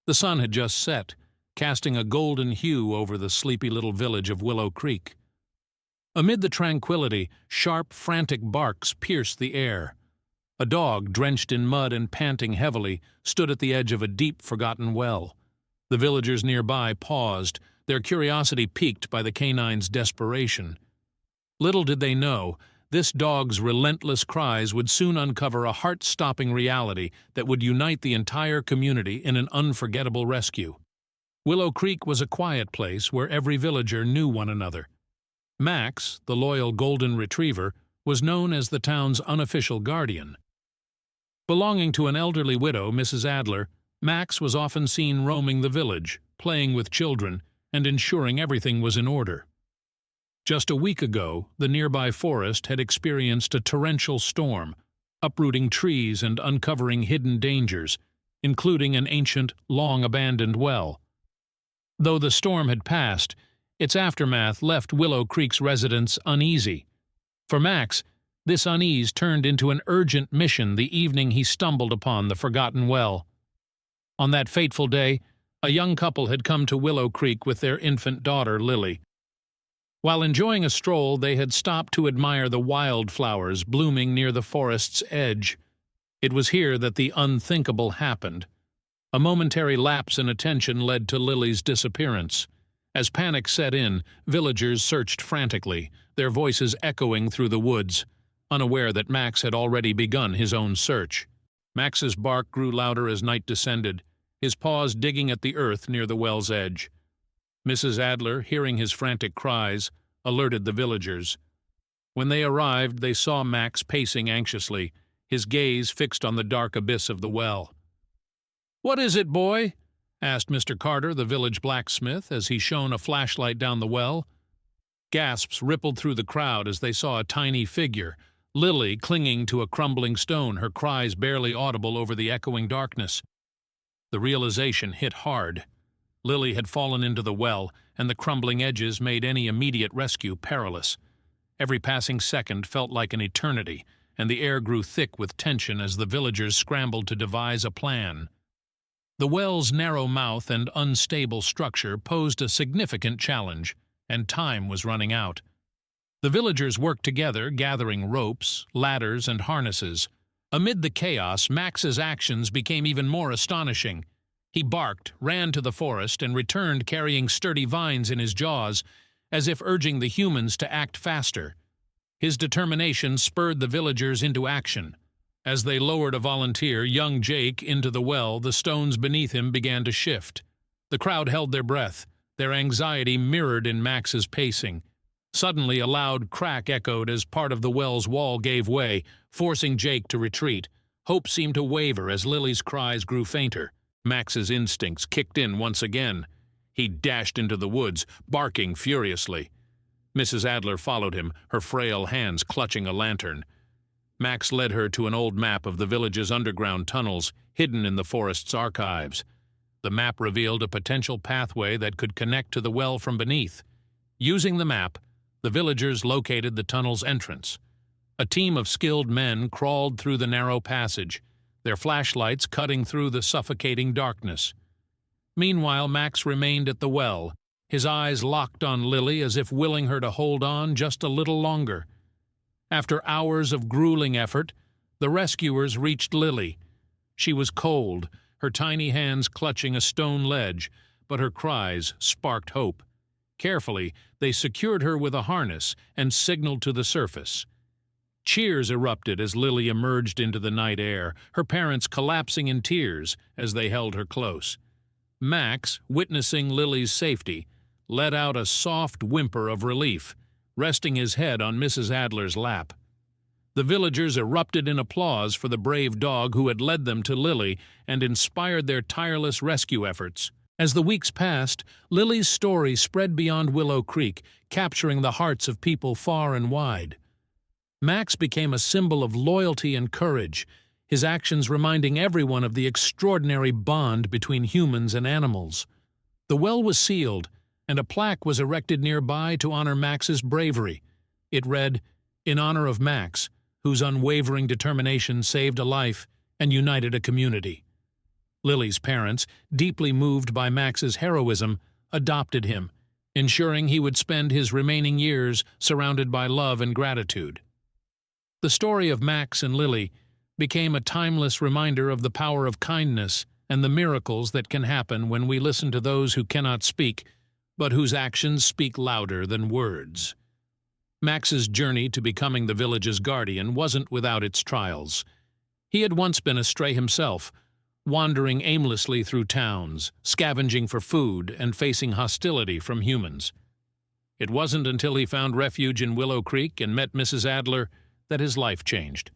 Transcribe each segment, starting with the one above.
The sun had just set, casting a golden hue over the sleepy little village of Willow Creek. Amid the tranquility, sharp, frantic barks pierced the air. A dog, drenched in mud and panting heavily, stood at the edge of a deep, forgotten well. The villagers nearby paused, their curiosity piqued by the canine's desperation. Little did they know, this dog's relentless cries would soon uncover a heart-stopping reality that would unite the entire community in an unforgettable rescue. Willow Creek was a quiet place where every villager knew one another. Max, the loyal golden retriever, was known as the town's unofficial guardian. Belonging to an elderly widow, Mrs. Adler, Max was often seen roaming the village, playing with children, and ensuring everything was in order. Just a week ago, the nearby forest had experienced a torrential storm, uprooting trees and uncovering hidden dangers, including an ancient, long-abandoned well. Though the storm had passed, its aftermath left Willow Creek's residents uneasy. For Max, this unease turned into an urgent mission the evening he stumbled upon the forgotten well. On that fateful day, a young couple had come to Willow Creek with their infant daughter, Lily. While enjoying a stroll, they had stopped to admire the wildflowers blooming near the forest's edge. It was here that the unthinkable happened. A momentary lapse in attention led to Lily's disappearance. As panic set in, villagers searched frantically, their voices echoing through the woods, unaware that Max had already begun his own search. Max's bark grew louder as night descended, his paws digging at the earth near the well's edge. Mrs. Adler, hearing his frantic cries, alerted the villagers. When they arrived, they saw Max pacing anxiously, his gaze fixed on the dark abyss of the well. "What is it, boy?" asked Mr. Carter, the village blacksmith, as he shone a flashlight down the well. Gasps rippled through the crowd as they saw a tiny figure, Lily clinging to a crumbling stone, her cries barely audible over the echoing darkness. The realization hit hard. Lily had fallen into the well, and the crumbling edges made any immediate rescue perilous. Every passing second felt like an eternity, and the air grew thick with tension as the villagers scrambled to devise a plan. The well's narrow mouth and unstable structure posed a significant challenge, and time was running out. The villagers worked together, gathering ropes, ladders, and harnesses. Amid the chaos, Max's actions became even more astonishing. He barked, ran to the forest, and returned carrying sturdy vines in his jaws, as if urging the humans to act faster. His determination spurred the villagers into action. As they lowered a volunteer, young Jake, into the well, the stones beneath him began to shift. The crowd held their breath, their anxiety mirrored in Max's pacing. Suddenly, a loud crack echoed as part of the well's wall gave way, forcing Jake to retreat. Hope seemed to waver as Lily's cries grew fainter. Max's instincts kicked in once again. He dashed into the woods, barking furiously. Mrs. Adler followed him, her frail hands clutching a lantern. Max led her to an old map of the village's underground tunnels, hidden in the forest's archives. The map revealed a potential pathway that could connect to the well from beneath. Using the map, the villagers located the tunnel's entrance. A team of skilled men crawled through the narrow passage, their flashlights cutting through the suffocating darkness. Meanwhile, Max remained at the well, his eyes locked on Lily as if willing her to hold on just a little longer. After hours of grueling effort, the rescuers reached Lily. She was cold, her tiny hands clutching a stone ledge, but her cries sparked hope. Carefully, they secured her with a harness and signaled to the surface. Cheers erupted as Lily emerged into the night air, her parents collapsing in tears as they held her close. Max, witnessing Lily's safety, let out a soft whimper of relief, resting his head on Mrs. Adler's lap. The villagers erupted in applause for the brave dog who had led them to Lily and inspired their tireless rescue efforts. As the weeks passed, Lily's story spread beyond Willow Creek, capturing the hearts of people far and wide. Max became a symbol of loyalty and courage, his actions reminding everyone of the extraordinary bond between humans and animals. The well was sealed, and a plaque was erected nearby to honor Max's bravery. It read, "In honor of Max, whose unwavering determination saved a life and united a community." Lily's parents, deeply moved by Max's heroism, adopted him, ensuring he would spend his remaining years surrounded by love and gratitude. The story of Max and Lily became a timeless reminder of the power of kindness and the miracles that can happen when we listen to those who cannot speak, but whose actions speak louder than words. Max's journey to becoming the village's guardian wasn't without its trials. He had once been a stray himself, wandering aimlessly through towns, scavenging for food, and facing hostility from humans. It wasn't until he found refuge in Willow Creek and met Mrs. Adler that his life changed.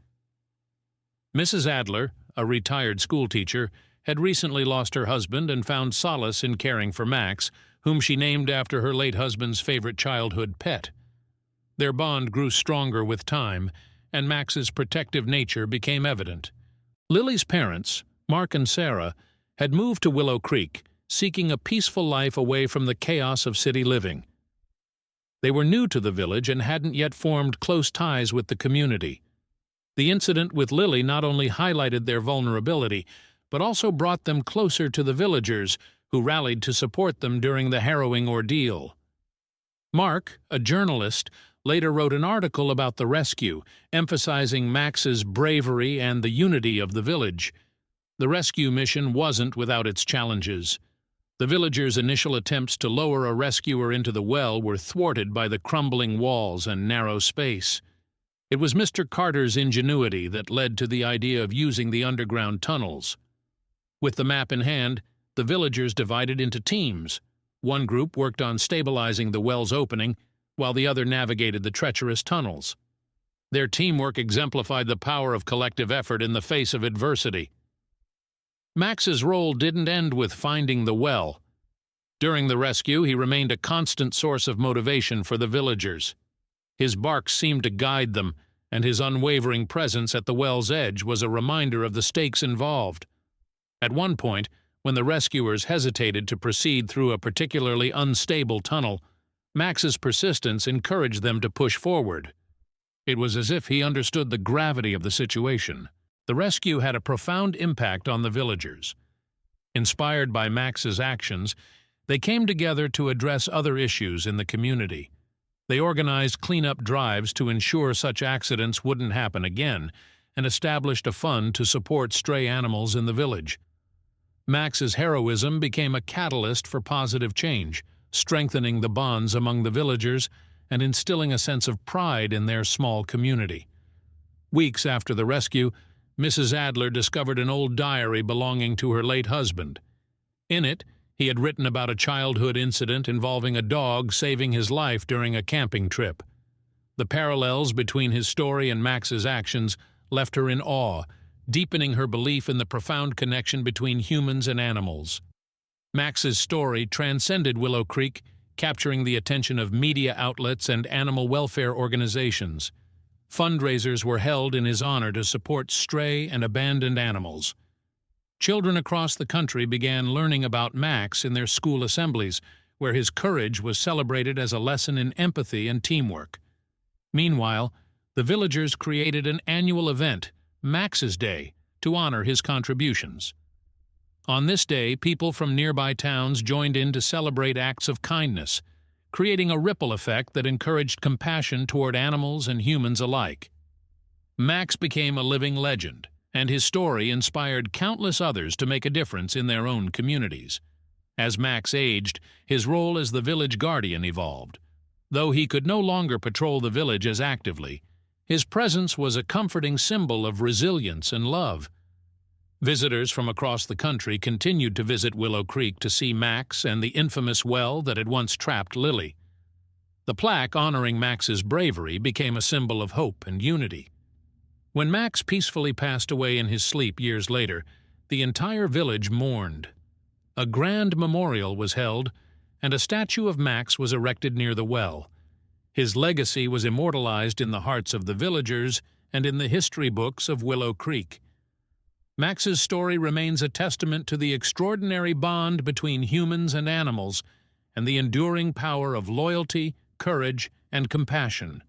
Mrs. Adler, a retired schoolteacher, had recently lost her husband and found solace in caring for Max, whom she named after her late husband's favorite childhood pet. Their bond grew stronger with time, and Max's protective nature became evident. Lily's parents, Mark and Sarah, had moved to Willow Creek, seeking a peaceful life away from the chaos of city living. They were new to the village and hadn't yet formed close ties with the community. The incident with Lily not only highlighted their vulnerability, but also brought them closer to the villagers, who rallied to support them during the harrowing ordeal. Mark, a journalist, later wrote an article about the rescue, emphasizing Max's bravery and the unity of the village. The rescue mission wasn't without its challenges. The villagers' initial attempts to lower a rescuer into the well were thwarted by the crumbling walls and narrow space. It was Mr. Carter's ingenuity that led to the idea of using the underground tunnels. With the map in hand, the villagers divided into teams. One group worked on stabilizing the well's opening, while the other navigated the treacherous tunnels. Their teamwork exemplified the power of collective effort in the face of adversity. Max's role didn't end with finding the well. During the rescue, he remained a constant source of motivation for the villagers. His barks seemed to guide them, and his unwavering presence at the well's edge was a reminder of the stakes involved. At one point, when the rescuers hesitated to proceed through a particularly unstable tunnel, Max's persistence encouraged them to push forward. It was as if he understood the gravity of the situation. The rescue had a profound impact on the villagers. Inspired by Max's actions, they came together to address other issues in the community. They organized cleanup drives to ensure such accidents wouldn't happen again, and established a fund to support stray animals in the village. Max's heroism became a catalyst for positive change, strengthening the bonds among the villagers and instilling a sense of pride in their small community. Weeks after the rescue, Mrs. Adler discovered an old diary belonging to her late husband. In it, he had written about a childhood incident involving a dog saving his life during a camping trip. The parallels between his story and Max's actions left her in awe, deepening her belief in the profound connection between humans and animals. Max's story transcended Willow Creek, capturing the attention of media outlets and animal welfare organizations. Fundraisers were held in his honor to support stray and abandoned animals. Children across the country began learning about Max in their school assemblies, where his courage was celebrated as a lesson in empathy and teamwork. Meanwhile, the villagers created an annual event, Max's Day, to honor his contributions. On this day, people from nearby towns joined in to celebrate acts of kindness, creating a ripple effect that encouraged compassion toward animals and humans alike. Max became a living legend, and his story inspired countless others to make a difference in their own communities. As Max aged, his role as the village guardian evolved. Though he could no longer patrol the village as actively, his presence was a comforting symbol of resilience and love. Visitors from across the country continued to visit Willow Creek to see Max and the infamous well that had once trapped Lily. The plaque honoring Max's bravery became a symbol of hope and unity. When Max peacefully passed away in his sleep years later, the entire village mourned. A grand memorial was held, and a statue of Max was erected near the well. His legacy was immortalized in the hearts of the villagers and in the history books of Willow Creek. Max's story remains a testament to the extraordinary bond between humans and animals and the enduring power of loyalty, courage, and compassion.